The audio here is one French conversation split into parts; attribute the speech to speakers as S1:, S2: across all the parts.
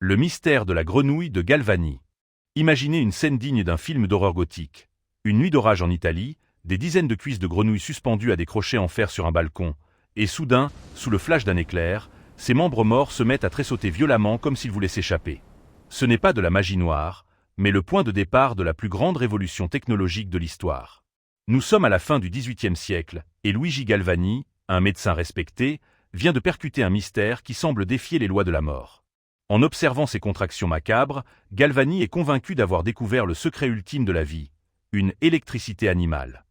S1: Le mystère de la grenouille de Galvani. Imaginez une scène digne d'un film d'horreur gothique. Une nuit d'orage en Italie, des dizaines de cuisses de grenouilles suspendues à des crochets en fer sur un balcon, et soudain, sous le flash d'un éclair, ces membres morts se mettent à tressauter violemment comme s'ils voulaient s'échapper. Ce n'est pas de la magie noire, mais le point de départ de la plus grande révolution technologique de l'histoire. Nous sommes à la fin du XVIIIe siècle, et Luigi Galvani, un médecin respecté, vient de percuter un mystère qui semble défier les lois de la mort. En observant ces contractions macabres, Galvani est convaincu d'avoir découvert le secret ultime de la vie, une électricité animale.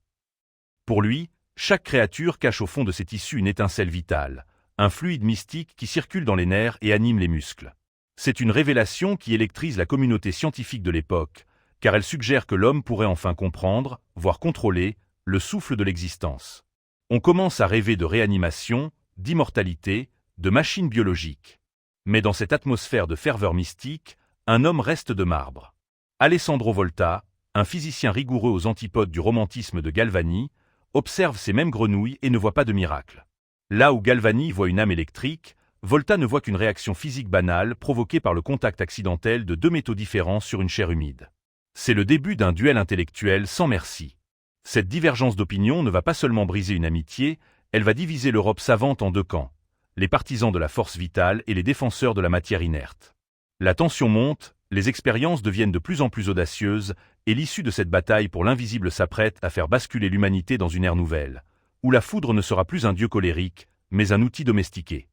S1: Pour lui, chaque créature cache au fond de ses tissus une étincelle vitale, un fluide mystique qui circule dans les nerfs et anime les muscles. C'est une révélation qui électrise la communauté scientifique de l'époque, car elle suggère que l'homme pourrait enfin comprendre, voire contrôler, le souffle de l'existence. On commence à rêver de réanimation, d'immortalité, de machines biologiques. Mais dans cette atmosphère de ferveur mystique, un homme reste de marbre. Alessandro Volta, un physicien rigoureux aux antipodes du romantisme de Galvani, observe ces mêmes grenouilles et ne voit pas de miracle. Là où Galvani voit une âme électrique, Volta ne voit qu'une réaction physique banale provoquée par le contact accidentel de deux métaux différents sur une chair humide. C'est le début d'un duel intellectuel sans merci. Cette divergence d'opinion ne va pas seulement briser une amitié, elle va diviser l'Europe savante en deux camps, les partisans de la force vitale et les défenseurs de la matière inerte. La tension monte, les expériences deviennent de plus en plus audacieuses, et l'issue de cette bataille pour l'invisible s'apprête à faire basculer l'humanité dans une ère nouvelle, où la foudre ne sera plus un dieu colérique, mais un outil domestiqué.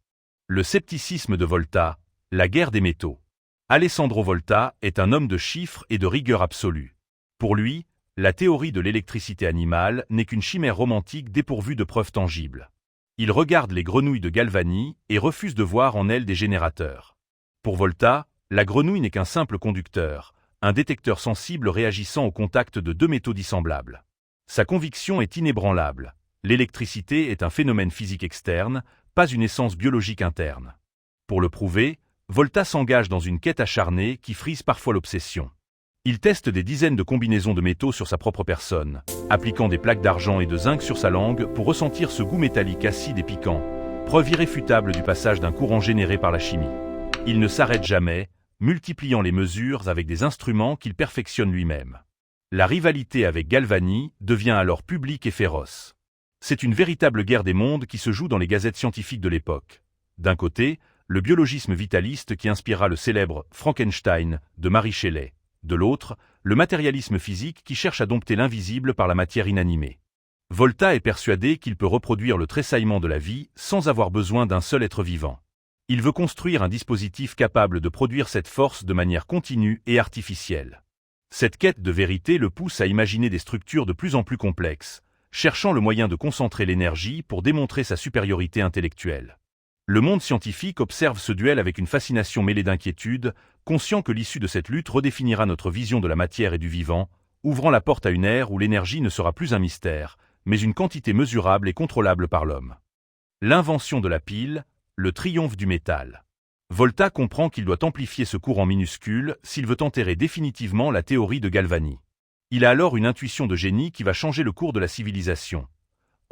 S1: Le scepticisme de Volta, la guerre des métaux. Alessandro Volta est un homme de chiffres et de rigueur absolue. Pour lui, la théorie de l'électricité animale n'est qu'une chimère romantique dépourvue de preuves tangibles. Il regarde les grenouilles de Galvani et refuse de voir en elles des générateurs. Pour Volta, la grenouille n'est qu'un simple conducteur, un détecteur sensible réagissant au contact de deux métaux dissemblables. Sa conviction est inébranlable. L'électricité est un phénomène physique externe, pas une essence biologique interne. Pour le prouver, Volta s'engage dans une quête acharnée qui frise parfois l'obsession. Il teste des dizaines de combinaisons de métaux sur sa propre personne, appliquant des plaques d'argent et de zinc sur sa langue pour ressentir ce goût métallique acide et piquant, preuve irréfutable du passage d'un courant généré par la chimie. Il ne s'arrête jamais, multipliant les mesures avec des instruments qu'il perfectionne lui-même. La rivalité avec Galvani devient alors publique et féroce. C'est une véritable guerre des mondes qui se joue dans les gazettes scientifiques de l'époque. D'un côté, le biologisme vitaliste qui inspira le célèbre Frankenstein de Mary Shelley. De l'autre, le matérialisme physique qui cherche à dompter l'invisible par la matière inanimée. Volta est persuadé qu'il peut reproduire le tressaillement de la vie sans avoir besoin d'un seul être vivant. Il veut construire un dispositif capable de produire cette force de manière continue et artificielle. Cette quête de vérité le pousse à imaginer des structures de plus en plus complexes, cherchant le moyen de concentrer l'énergie pour démontrer sa supériorité intellectuelle. Le monde scientifique observe ce duel avec une fascination mêlée d'inquiétude, conscient que l'issue de cette lutte redéfinira notre vision de la matière et du vivant, ouvrant la porte à une ère où l'énergie ne sera plus un mystère, mais une quantité mesurable et contrôlable par l'homme. L'invention de la pile, le triomphe du métal. Volta comprend qu'il doit amplifier ce courant minuscule s'il veut enterrer définitivement la théorie de Galvani. Il a alors une intuition de génie qui va changer le cours de la civilisation.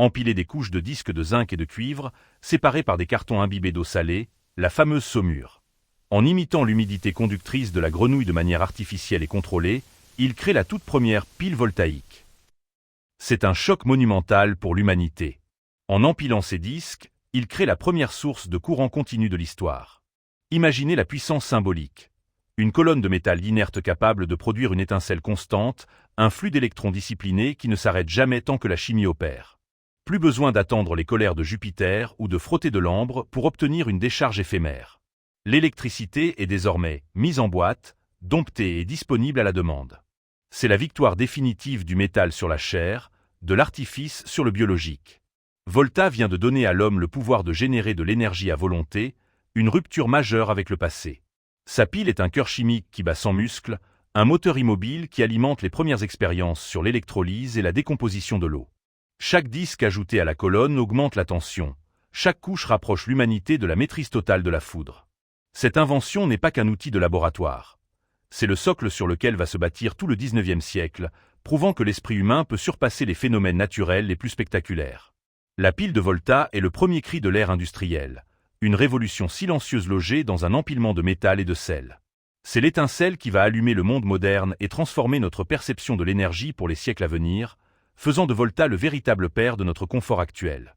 S1: Empiler des couches de disques de zinc et de cuivre, séparées par des cartons imbibés d'eau salée, la fameuse saumure. En imitant l'humidité conductrice de la grenouille de manière artificielle et contrôlée, il crée la toute première pile voltaïque. C'est un choc monumental pour l'humanité. En empilant ces disques, il crée la première source de courant continu de l'histoire. Imaginez la puissance symbolique. Une colonne de métal inerte capable de produire une étincelle constante, un flux d'électrons discipliné qui ne s'arrête jamais tant que la chimie opère. Plus besoin d'attendre les colères de Jupiter ou de frotter de l'ambre pour obtenir une décharge éphémère. L'électricité est désormais mise en boîte, domptée et disponible à la demande. C'est la victoire définitive du métal sur la chair, de l'artifice sur le biologique. Volta vient de donner à l'homme le pouvoir de générer de l'énergie à volonté, une rupture majeure avec le passé. Sa pile est un cœur chimique qui bat sans muscle, un moteur immobile qui alimente les premières expériences sur l'électrolyse et la décomposition de l'eau. Chaque disque ajouté à la colonne augmente la tension. Chaque couche rapproche l'humanité de la maîtrise totale de la foudre. Cette invention n'est pas qu'un outil de laboratoire. C'est le socle sur lequel va se bâtir tout le XIXe siècle, prouvant que l'esprit humain peut surpasser les phénomènes naturels les plus spectaculaires. La pile de Volta est le premier cri de l'ère industrielle, une révolution silencieuse logée dans un empilement de métal et de sel. C'est l'étincelle qui va allumer le monde moderne et transformer notre perception de l'énergie pour les siècles à venir, faisant de Volta le véritable père de notre confort actuel.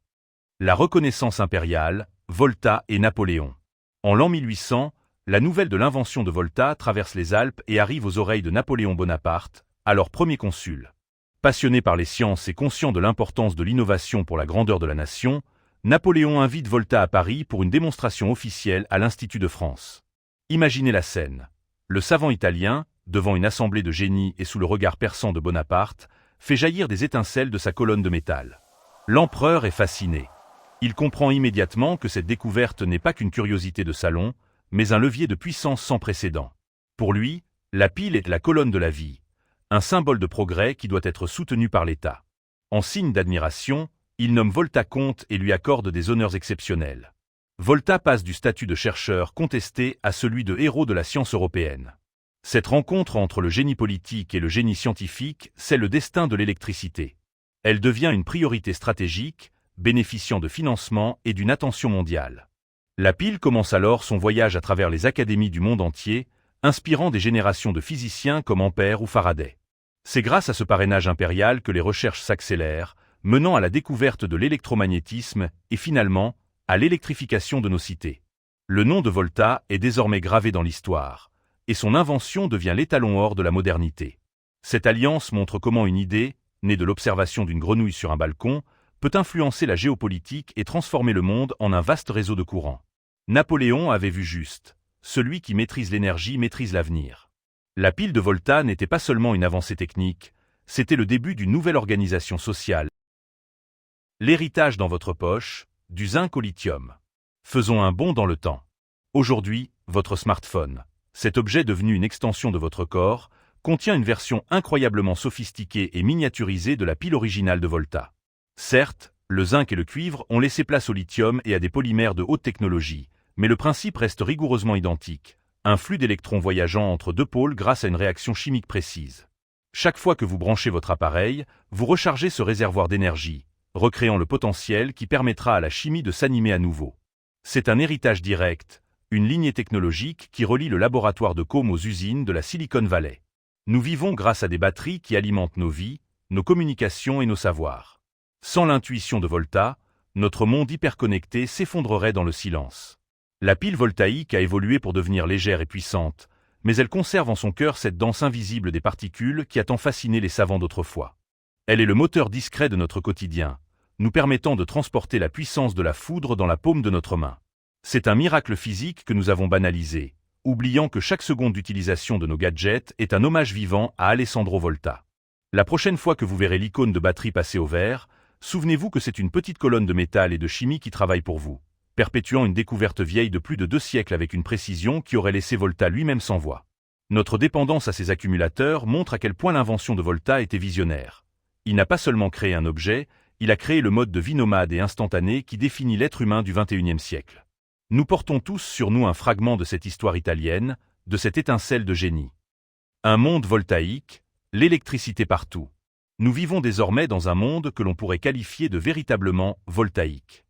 S1: La reconnaissance impériale, Volta et Napoléon. En l'an 1800, la nouvelle de l'invention de Volta traverse les Alpes et arrive aux oreilles de Napoléon Bonaparte, alors premier consul. Passionné par les sciences et conscient de l'importance de l'innovation pour la grandeur de la nation, Napoléon invite Volta à Paris pour une démonstration officielle à l'Institut de France. Imaginez la scène. Le savant italien, devant une assemblée de génies et sous le regard perçant de Bonaparte, fait jaillir des étincelles de sa colonne de métal. L'empereur est fasciné. Il comprend immédiatement que cette découverte n'est pas qu'une curiosité de salon, mais un levier de puissance sans précédent. Pour lui, la pile est la colonne de la vie, un symbole de progrès qui doit être soutenu par l'État. En signe d'admiration, il nomme Volta comte et lui accorde des honneurs exceptionnels. Volta passe du statut de chercheur contesté à celui de héros de la science européenne. Cette rencontre entre le génie politique et le génie scientifique, c'est le destin de l'électricité. Elle devient une priorité stratégique, bénéficiant de financement et d'une attention mondiale. La pile commence alors son voyage à travers les académies du monde entier, inspirant des générations de physiciens comme Ampère ou Faraday. C'est grâce à ce parrainage impérial que les recherches s'accélèrent, menant à la découverte de l'électromagnétisme et finalement à l'électrification de nos cités. Le nom de Volta est désormais gravé dans l'histoire, et son invention devient l'étalon or de la modernité. Cette alliance montre comment une idée, née de l'observation d'une grenouille sur un balcon, peut influencer la géopolitique et transformer le monde en un vaste réseau de courants. Napoléon avait vu juste. Celui qui maîtrise l'énergie maîtrise l'avenir. La pile de Volta n'était pas seulement une avancée technique, c'était le début d'une nouvelle organisation sociale. L'héritage dans votre poche, du zinc au lithium. Faisons un bond dans le temps. Aujourd'hui, votre smartphone, cet objet devenu une extension de votre corps, contient une version incroyablement sophistiquée et miniaturisée de la pile originale de Volta. Certes, le zinc et le cuivre ont laissé place au lithium et à des polymères de haute technologie, mais le principe reste rigoureusement identique, un flux d'électrons voyageant entre deux pôles grâce à une réaction chimique précise. Chaque fois que vous branchez votre appareil, vous rechargez ce réservoir d'énergie, recréant le potentiel qui permettra à la chimie de s'animer à nouveau. C'est un héritage direct, une lignée technologique qui relie le laboratoire de Com aux usines de la Silicon Valley. Nous vivons grâce à des batteries qui alimentent nos vies, nos communications et nos savoirs. Sans l'intuition de Volta, notre monde hyperconnecté s'effondrerait dans le silence. La pile voltaïque a évolué pour devenir légère et puissante, mais elle conserve en son cœur cette danse invisible des particules qui a tant fasciné les savants d'autrefois. Elle est le moteur discret de notre quotidien, nous permettant de transporter la puissance de la foudre dans la paume de notre main. C'est un miracle physique que nous avons banalisé, oubliant que chaque seconde d'utilisation de nos gadgets est un hommage vivant à Alessandro Volta. La prochaine fois que vous verrez l'icône de batterie passer au vert, souvenez-vous que c'est une petite colonne de métal et de chimie qui travaille pour vous, perpétuant une découverte vieille de plus de 2 siècles avec une précision qui aurait laissé Volta lui-même sans voix. Notre dépendance à ces accumulateurs montre à quel point l'invention de Volta était visionnaire. Il n'a pas seulement créé un objet, il a créé le mode de vie nomade et instantané qui définit l'être humain du XXIe siècle. Nous portons tous sur nous un fragment de cette histoire italienne, de cette étincelle de génie. Un monde voltaïque, l'électricité partout. Nous vivons désormais dans un monde que l'on pourrait qualifier de véritablement voltaïque.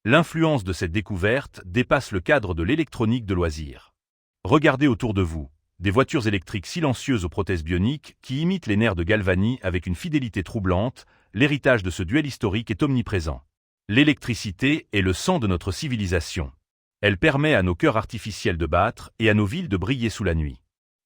S1: L'influence de cette découverte dépasse le cadre de l'électronique de loisirs. Regardez autour de vous, des voitures électriques silencieuses aux prothèses bioniques qui imitent les nerfs de Galvani avec une fidélité troublante, l'héritage de ce duel historique est omniprésent. L'électricité est le sang de notre civilisation. Elle permet à nos cœurs artificiels de battre et à nos villes de briller sous la nuit.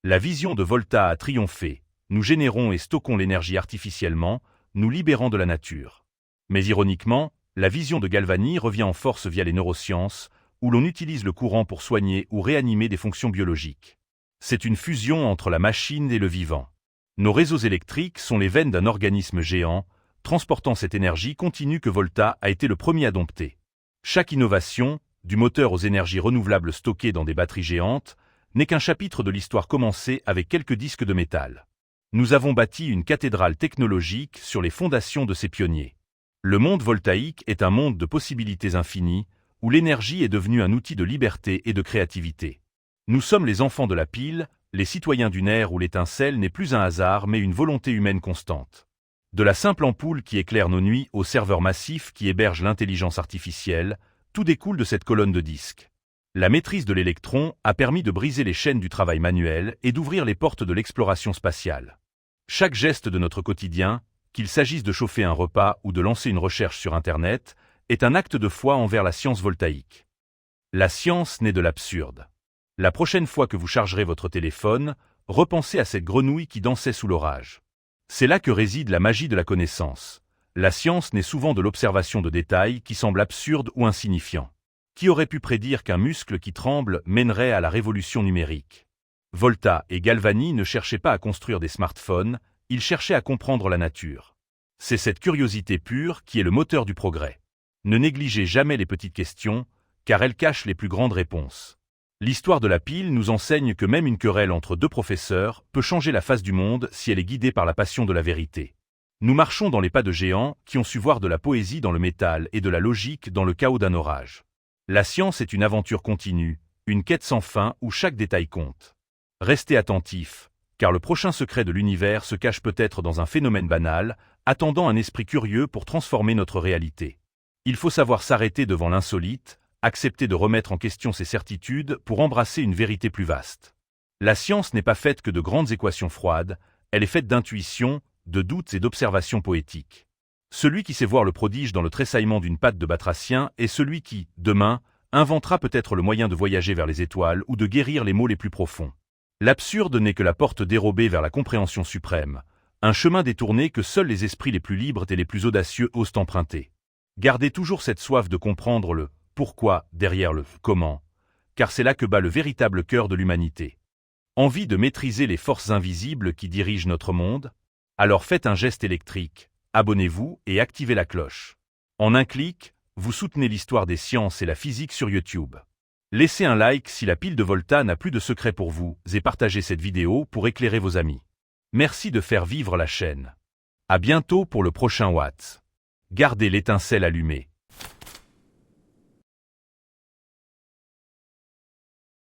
S1: La vision de Volta a triomphé. Nous générons et stockons l'énergie artificiellement, nous libérant de la nature. Mais ironiquement, la vision de Galvani revient en force via les neurosciences, où l'on utilise le courant pour soigner ou réanimer des fonctions biologiques. C'est une fusion entre la machine et le vivant. Nos réseaux électriques sont les veines d'un organisme géant, transportant cette énergie continue que Volta a été le premier à dompter. Chaque innovation, du moteur aux énergies renouvelables stockées dans des batteries géantes, n'est qu'un chapitre de l'histoire commencée avec quelques disques de métal. Nous avons bâti une cathédrale technologique sur les fondations de ces pionniers. Le monde voltaïque est un monde de possibilités infinies, où l'énergie est devenue un outil de liberté et de créativité. Nous sommes les enfants de la pile, les citoyens d'une ère où l'étincelle n'est plus un hasard mais une volonté humaine constante. De la simple ampoule qui éclaire nos nuits au serveur massif qui héberge l'intelligence artificielle, Tout découle de cette colonne de disques. La maîtrise de l'électron a permis de briser les chaînes du travail manuel et d'ouvrir les portes de l'exploration spatiale. Chaque geste de notre quotidien, qu'il s'agisse de chauffer un repas ou de lancer une recherche sur Internet, est un acte de foi envers la science voltaïque. La science naît de l'absurde. La prochaine fois que vous chargerez votre téléphone, repensez à cette grenouille qui dansait sous l'orage. C'est là que réside la magie de la connaissance. La science naît souvent de l'observation de détails qui semblent absurdes ou insignifiants. Qui aurait pu prédire qu'un muscle qui tremble mènerait à la révolution numérique? Volta et Galvani ne cherchaient pas à construire des smartphones, ils cherchaient à comprendre la nature. C'est cette curiosité pure qui est le moteur du progrès. Ne négligez jamais les petites questions, car elles cachent les plus grandes réponses. L'histoire de la pile nous enseigne que même une querelle entre deux professeurs peut changer la face du monde si elle est guidée par la passion de la vérité. Nous marchons dans les pas de géants qui ont su voir de la poésie dans le métal et de la logique dans le chaos d'un orage. La science est une aventure continue, une quête sans fin où chaque détail compte. Restez attentifs, car le prochain secret de l'univers se cache peut-être dans un phénomène banal, attendant un esprit curieux pour transformer notre réalité. Il faut savoir s'arrêter devant l'insolite, accepter de remettre en question ses certitudes pour embrasser une vérité plus vaste. La science n'est pas faite que de grandes équations froides, elle est faite d'intuition, de doutes et d'observations poétiques. Celui qui sait voir le prodige dans le tressaillement d'une patte de batracien est celui qui, demain, inventera peut-être le moyen de voyager vers les étoiles ou de guérir les maux les plus profonds. L'absurde n'est que la porte dérobée vers la compréhension suprême, un chemin détourné que seuls les esprits les plus libres et les plus audacieux osent emprunter. Gardez toujours cette soif de comprendre le pourquoi derrière le comment, car c'est là que bat le véritable cœur de l'humanité. Envie de maîtriser les forces invisibles qui dirigent notre monde? Alors faites un geste électrique, abonnez-vous et activez la cloche. En un clic, vous soutenez l'histoire des sciences et la physique sur YouTube. Laissez un like si la pile de Volta n'a plus de secret pour vous et partagez cette vidéo pour éclairer vos amis. Merci de faire vivre la chaîne. À bientôt pour le prochain Watts. Gardez l'étincelle allumée.